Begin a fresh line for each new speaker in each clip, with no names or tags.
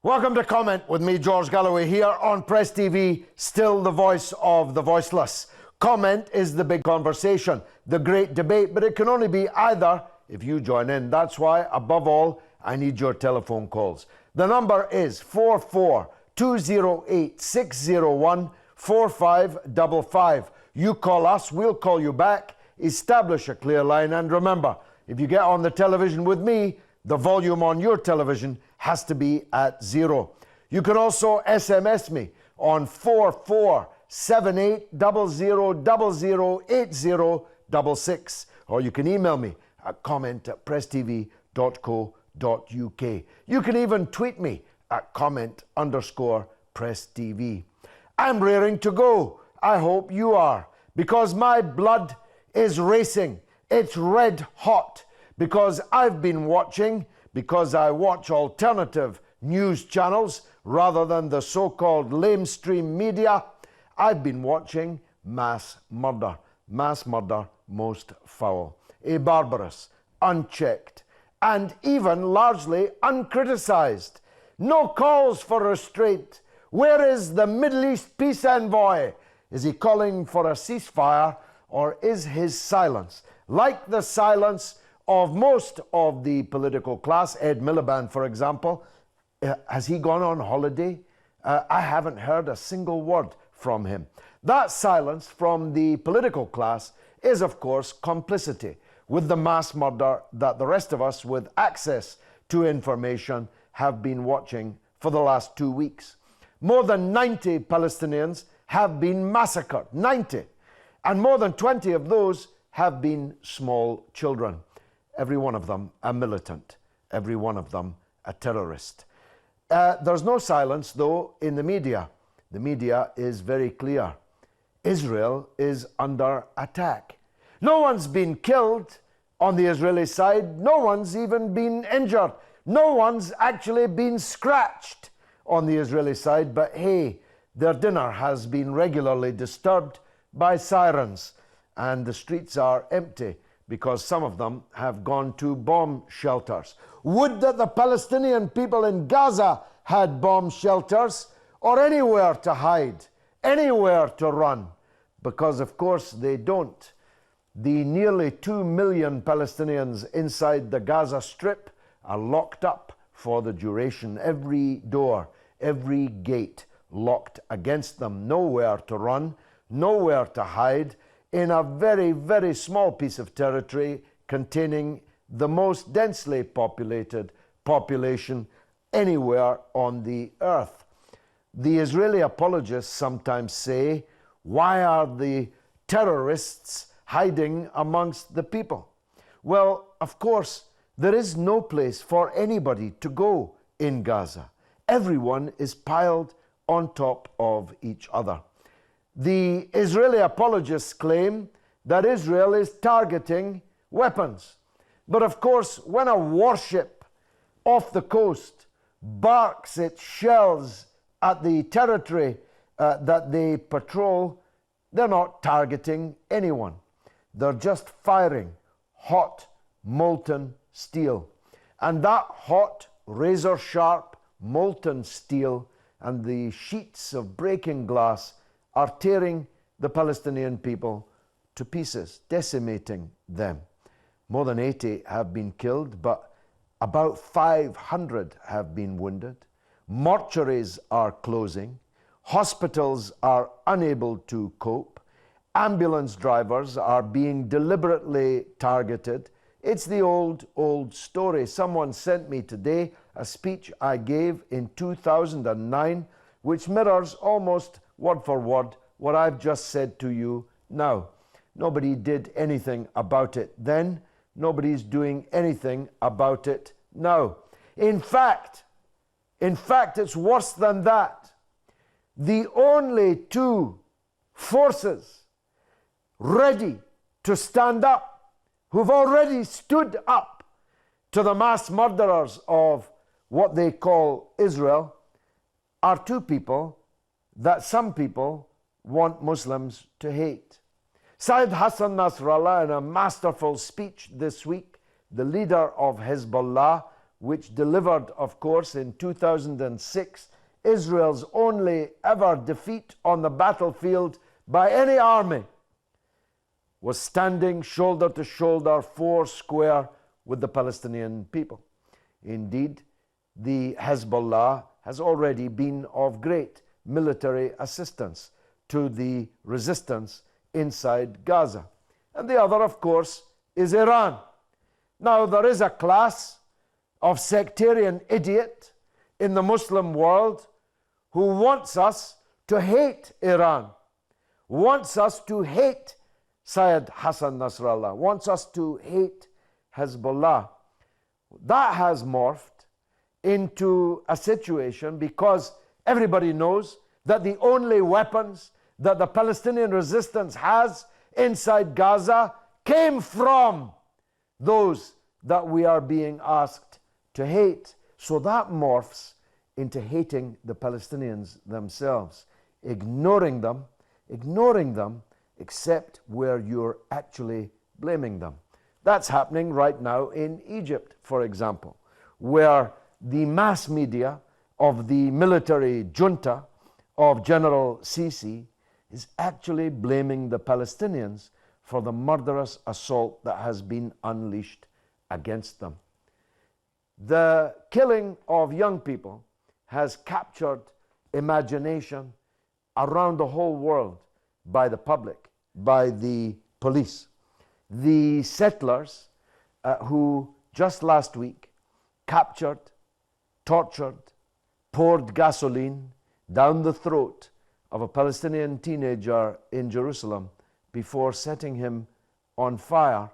Welcome to Comment with me, George Galloway, here on Press TV, still the voice of the voiceless. Comment is the big conversation, the great debate, but it can only be either if you join in. That's why, above all, I need your telephone calls. The number is 44-208-601-4555. You call us, we'll call you back, establish a clear line, and remember, if you get on the television with me, the volume on your television has to be at 0. You can also SMS me on 447800008066, or you can email me at comment@presstv.co.uk. You can even tweet me at comment_presstv. I'm raring to go. I hope you are, because my blood is racing. It's red hot. Because I've been watching, because I watch alternative news channels rather than the so-called lamestream media, I've been watching mass murder. Mass murder most foul. A barbarous, unchecked, and even largely uncriticized. No calls for restraint. Where is the Middle East peace envoy? Is he calling for a ceasefire, or is his silence, like the silence of most of the political class? Ed Miliband, for example, has he gone on holiday? I haven't heard a single word from him. That silence from the political class is, of course, complicity with the mass murder that the rest of us with access to information have been watching for the last 2 weeks. More than 90 Palestinians have been massacred, 90, and more than 20 of those have been small children. Every one of them a militant, every one of them a terrorist. There's no silence, though, in the media. The media is very clear. Israel is under attack. No one's been killed on the Israeli side. No one's even been injured. No one's actually been scratched on the Israeli side. But hey, their dinner has been regularly disturbed by sirens, and the streets are empty, because some of them have gone to bomb shelters. Would that the Palestinian people in Gaza had bomb shelters, or anywhere to hide, anywhere to run, because of course they don't. The nearly 2 million Palestinians inside the Gaza Strip are locked up for the duration. Every door, every gate locked against them. Nowhere to run, nowhere to hide, in a very, very small piece of territory containing the most densely populated population anywhere on the earth. The Israeli apologists sometimes say, why are the terrorists hiding amongst the people? Well, of course, there is no place for anybody to go in Gaza. Everyone is piled on top of each other. The Israeli apologists claim that Israel is targeting weapons. But of course, when a warship off the coast barks its shells at the territory that they patrol, they're not targeting anyone. They're just firing hot, molten steel. And that hot, razor-sharp, molten steel and the sheets of breaking glass are tearing the Palestinian people to pieces, decimating them. More than 80 have been killed, but about 500 have been wounded. Mortuaries are closing. Hospitals are unable to cope. Ambulance drivers are being deliberately targeted. It's the old story. Someone sent me today a speech I gave in 2009, which mirrors almost word for word what I've just said to you now. Nobody did anything about it then. Nobody's doing anything about it now. In fact, it's worse than that. The only two forces ready to stand up, who've already stood up to the mass murderers of what they call Israel, are two people that some people want Muslims to hate. Sayyid Hassan Nasrallah, in a masterful speech this week, the leader of Hezbollah, which delivered, of course, in 2006, Israel's only ever defeat on the battlefield by any army, was standing shoulder to shoulder, four square with the Palestinian people. Indeed, the Hezbollah has already been of great military assistance to the resistance inside Gaza. And the other, of course, is Iran. Now, there is a class of sectarian idiot in the Muslim world who wants us to hate Iran, wants us to hate Syed Hassan Nasrallah, wants us to hate Hezbollah. That has morphed into a situation because everybody knows that the only weapons that the Palestinian resistance has inside Gaza came from those that we are being asked to hate. So that morphs into hating the Palestinians themselves, ignoring them, except where you're actually blaming them. That's happening right now in Egypt, for example, where the mass media of the military junta of General Sisi is actually blaming the Palestinians for the murderous assault that has been unleashed against them. The killing of young people has captured imagination around the whole world by the public, by the police. The settlers who just last week captured, tortured, poured gasoline down the throat of a Palestinian teenager in Jerusalem before setting him on fire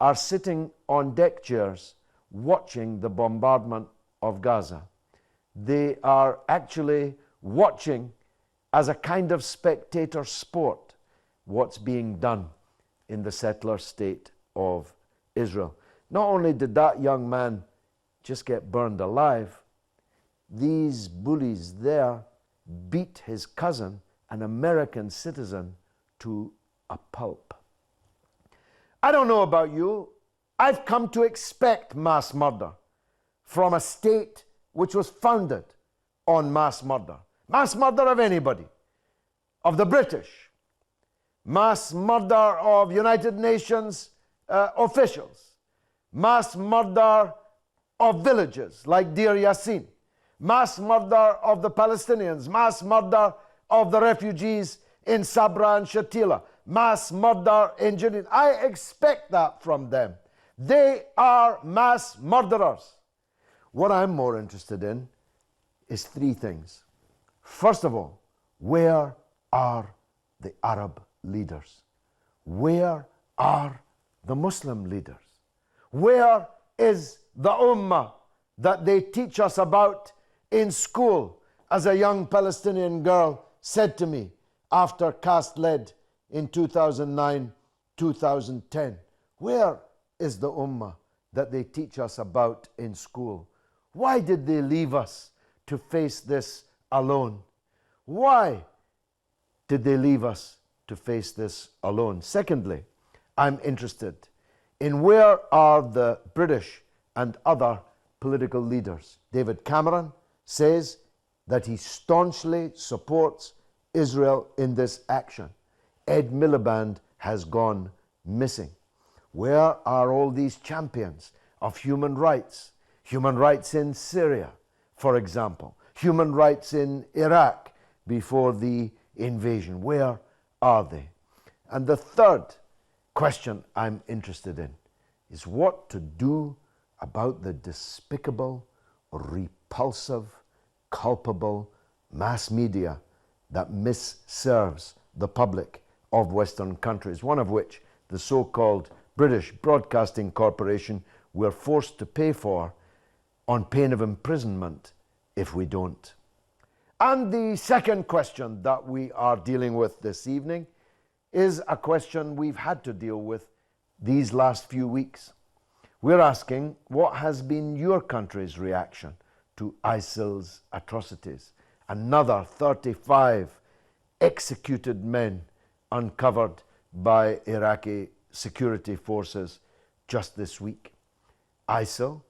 are sitting on deck chairs watching the bombardment of Gaza. They are actually watching as a kind of spectator sport what's being done in the settler state of Israel. Not only did that young man just get burned alive, these bullies there beat his cousin, an American citizen, to a pulp. I don't know about you. I've come to expect mass murder from a state which was founded on mass murder. Mass murder of anybody, of the British, mass murder of United Nations officials, mass murder of villages like Deir Yassin, mass murder of the Palestinians, mass murder of the refugees in Sabra and Shatila, mass murder in Jenin. I expect that from them. They are mass murderers. What I'm more interested in is three things. First of all, where are the Arab leaders? Where are the Muslim leaders? Where is the Ummah that they teach us about in school, as a young Palestinian girl said to me after Cast Lead in 2009, 2010? Where is the Ummah that they teach us about in school? Why did they leave us to face this alone? Why did they leave us to face this alone? Secondly, I'm interested in where are the British and other political leaders. David Cameron says that he staunchly supports Israel in this action. Ed Miliband has gone missing. Where are all these champions of human rights? Human rights in Syria, for example. Human rights in Iraq before the invasion. Where are they? And the third question I'm interested in is what to do about the despicable, repulsive, culpable mass media that misserves the public of Western countries, one of which, the so-called British Broadcasting Corporation, we're forced to pay for on pain of imprisonment if we don't. And the second question that we are dealing with this evening is a question we've had to deal with these last few weeks. We're asking, what has been your country's reaction to ISIL's atrocities? Another 35 executed men uncovered by Iraqi security forces just this week. ISIL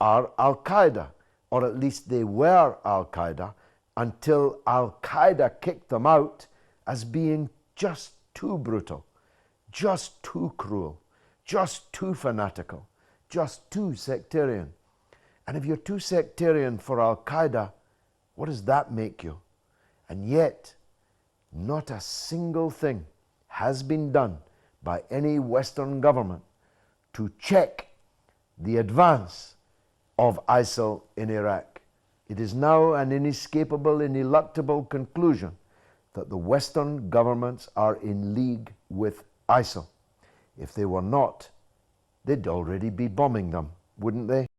are Al-Qaeda, or at least they were Al-Qaeda, until Al-Qaeda kicked them out as being just too brutal, just too cruel, just too fanatical, just too sectarian. And if you're too sectarian for Al-Qaeda, what does that make you? And yet, not a single thing has been done by any Western government to check the advance of ISIL in Iraq. It is now an inescapable, ineluctable conclusion that the Western governments are in league with ISIL. If they were not, they'd already be bombing them, wouldn't they?